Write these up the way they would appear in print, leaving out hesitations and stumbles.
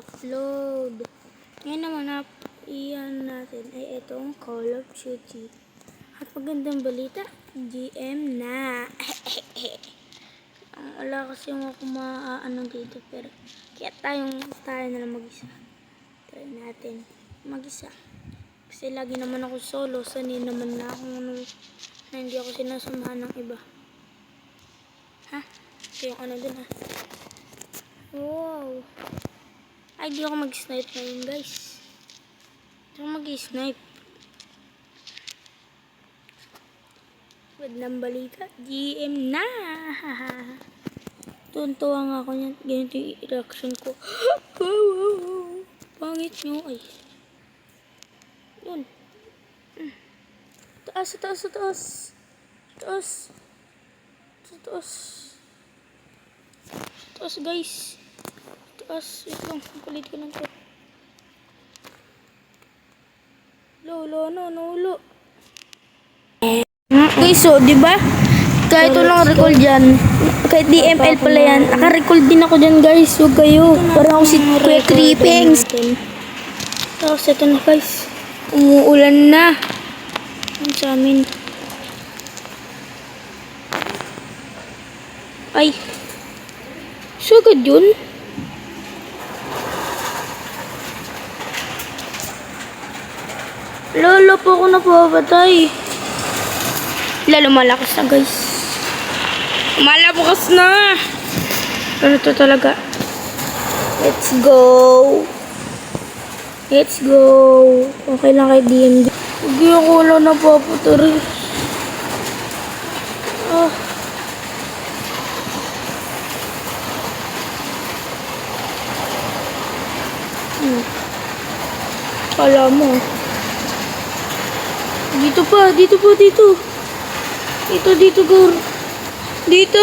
upload. Ngayon naman iyan natin ay itong Call of Duty. At magandang balita, GM na. Wala kasi yung ako maaano dito, pero kaya tayo na lang mag-isa. Try natin mag-isa. Kasi lagi naman ako solo, sanay naman na ako na hindi ako sinasamahan ng iba. Ha? Ito yung ano dun ha. Wow. Ay, di ako mag-snipe ngayon guys. Di ako mag-snipe. Magandang balita, GM na. Tuntuwa nga ako niyan. Ganito yung reaction ko. Pangit nyo. Ay. Yun. Taas, taas, taas. Taas. Taas. Taas guys. Taas. Wait lang. Palit ko lang to. Lolo, naulo. Guys, so, di ba? Kahit walang recall dyan, kahit DML pala yan, naka-recall din ako dyan guys. Huwag kayo. Parang ako si Kuya Creepings. Tapos ito na guys. Umuulan na. Ang sa amin. Ay. Sugad yun? Lolo po ako napapatay. Lalo malakas na guys. Malakas na. Pero ito talaga. Let's go. Let's go. Okay lang kay DMD. Hindi ako lang napapatay. Ah. Kala mo. Dito pa, dito pa, dito. Dito, girl. Dito!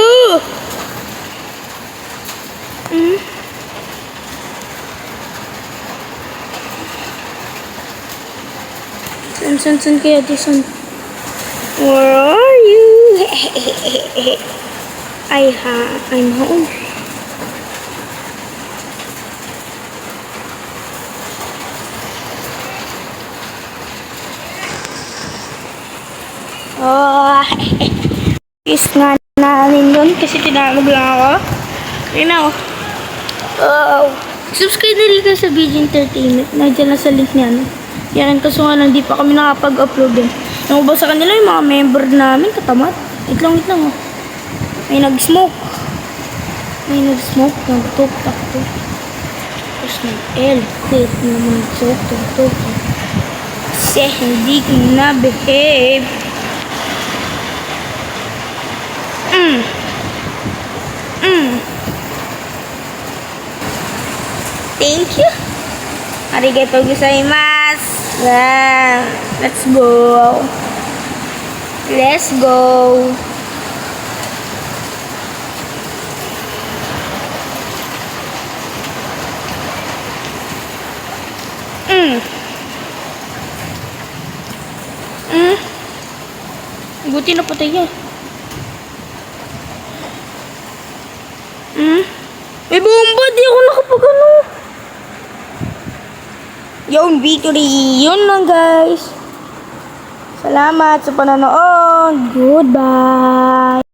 San kaya Jason? Where are you? I'm home. Is nga namin yun kasi tinamag lang ako. You know. Subscribe na rin sa BG Entertainment. Nandiyan na sa link niya. No? Yan, kaso nga lang di pa kami nakapag-upload din. Yung ba sa kanila yung mga member namin, katamat. Wait lang oh. May nag-smoke. Nagtok-takto. Tapos nag-L. Wait naman, nagtok-takto. Kasi hindi ko na-behave. Thank you. Arigatou gozaimasu. Yeah. Let's go. Let's go. Buti na patay niya. May bomba, di ako nakapagano. Yung victory, yun lang guys. Salamat sa panonood. Goodbye.